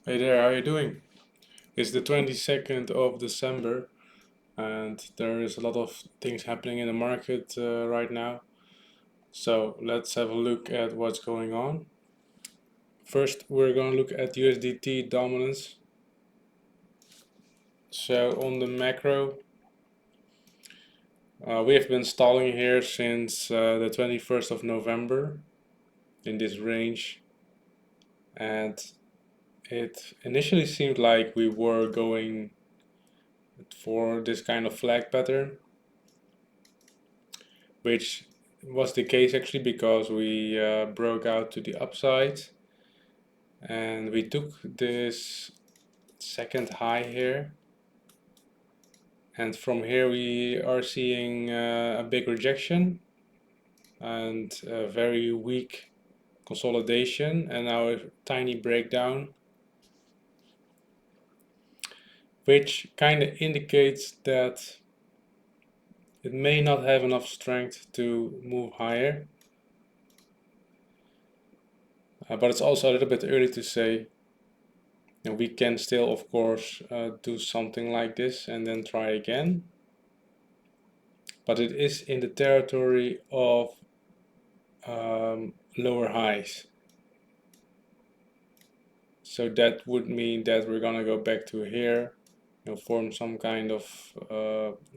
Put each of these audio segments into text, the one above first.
Hey there, how are you doing? It's the 22nd of December and there is a lot of things happening in the market right now. So let's have a look at what's going on. First, we're going to look at USDT dominance. So on the macro, we have been stalling here since the 21st of November in this range, and it initially seemed like we were going for this kind of flag pattern, which was the case actually because we broke out to the upside and we took this second high here, and from here we are seeing a big rejection and a very weak consolidation and now a tiny breakdown, which kind of indicates that it may not have enough strength to move higher. But it's also a little bit early to say. And we can still, of course, do something like this and then try again. But it is in the territory of lower highs. So that would mean that we're gonna go back to here, form some kind of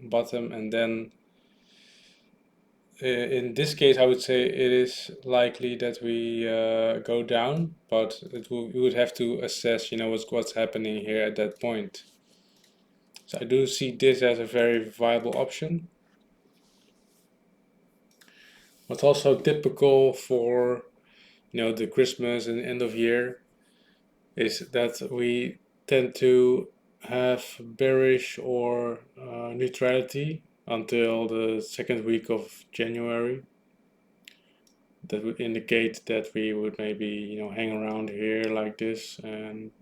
bottom, and then in this case, I would say it is likely that we go down, but we would have to assess, what's happening here at that point. So I do see this as a very viable option. What's also typical for the Christmas and end of year is that we tend to have bearish or neutrality until the second week of January. That would indicate that we would maybe hang around here like this and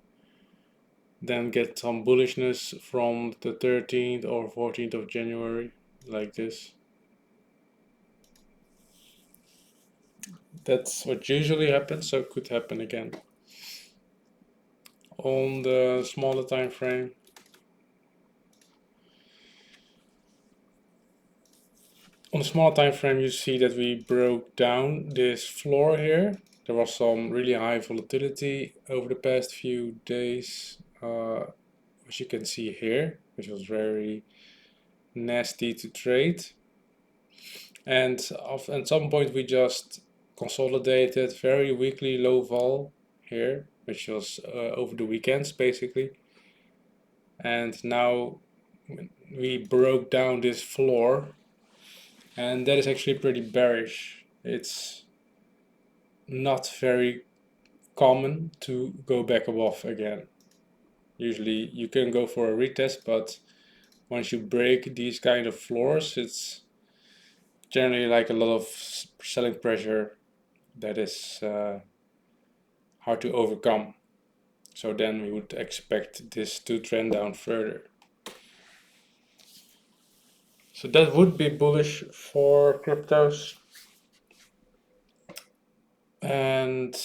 then get some bullishness from the 13th or 14th of January like this. That's what usually happens, so it could happen again. On the smaller time frame, you see that we broke down this floor here. There was some really high volatility over the past few days, as you can see here, which was very nasty to trade. And at some point we just consolidated very weakly low vol here, which was over the weekends basically. And now we broke down this floor, and that is actually pretty bearish. It's not very common to go back above again. Usually you can go for a retest, but once you break these kind of floors, it's generally like a lot of selling pressure that is hard to overcome. So then we would expect this to trend down further. So that would be bullish for cryptos. And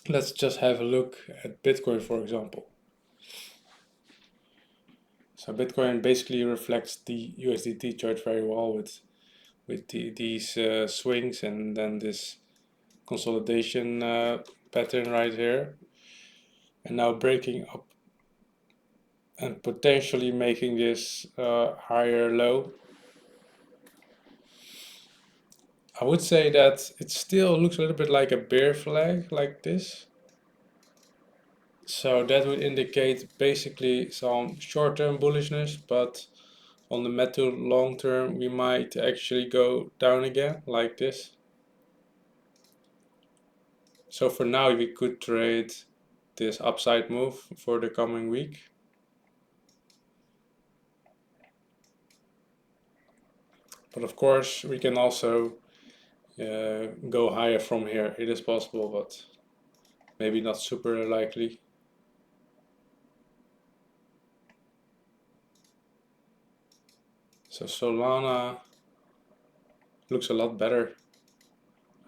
let's just have a look at Bitcoin, for example. So Bitcoin basically reflects the USDT chart very well with these swings and then this consolidation pattern right here, and now breaking up and potentially making this higher low. I would say that it still looks a little bit like a bear flag like this. So that would indicate basically some short-term bullishness, but on the mid to long term we might actually go down again like this. So for now we could trade this upside move for the coming week. But of course we can also go higher from here. It is possible, but maybe not super likely. So Solana looks a lot better,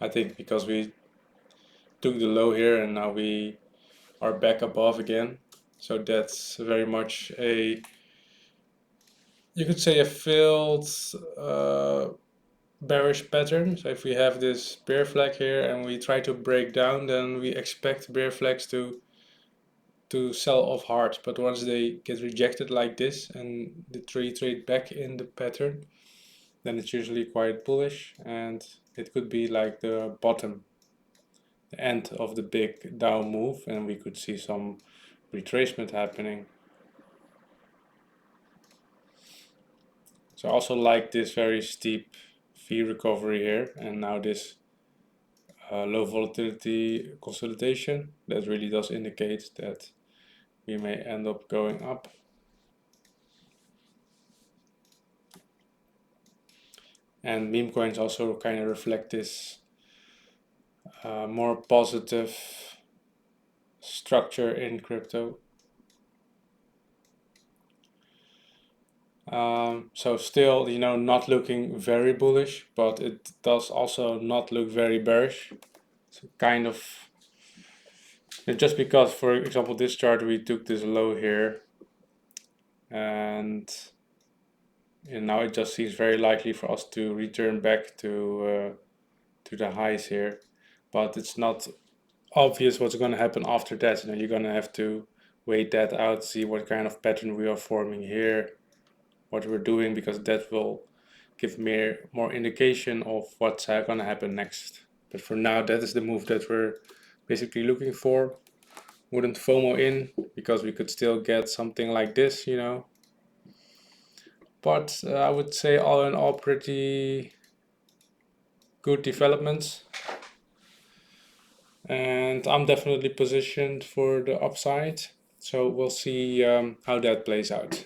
I think, because we took the low here and now we are back above again. So that's very much a, you could say, a filled bearish pattern. So if we have this bear flag here and we try to break down, then we expect bear flags to sell off hard. But once they get rejected like this and the trade back in the pattern, then it's usually quite bullish, and it could be like the bottom, the end of the big down move, and we could see some retracement happening. So I also like this very steep V recovery here, and now this low volatility consolidation. That really does indicate that we may end up going up. And meme coins also kind of reflect this more positive structure in crypto. So still, not looking very bullish, but it does also not look very bearish. So kind of, just because, for example, this chart, we took this low here, and now it just seems very likely for us to return back to the highs here, but it's not obvious what's going to happen after that. You're going to have to wait that out, see what kind of pattern we are forming here, what we're doing, because that will give more indication of what's going to happen next. But for now, that is the move that we're basically looking for. Wouldn't FOMO in, because we could still get something like this, But I would say all in all, pretty good developments. And I'm definitely positioned for the upside. So we'll see how that plays out.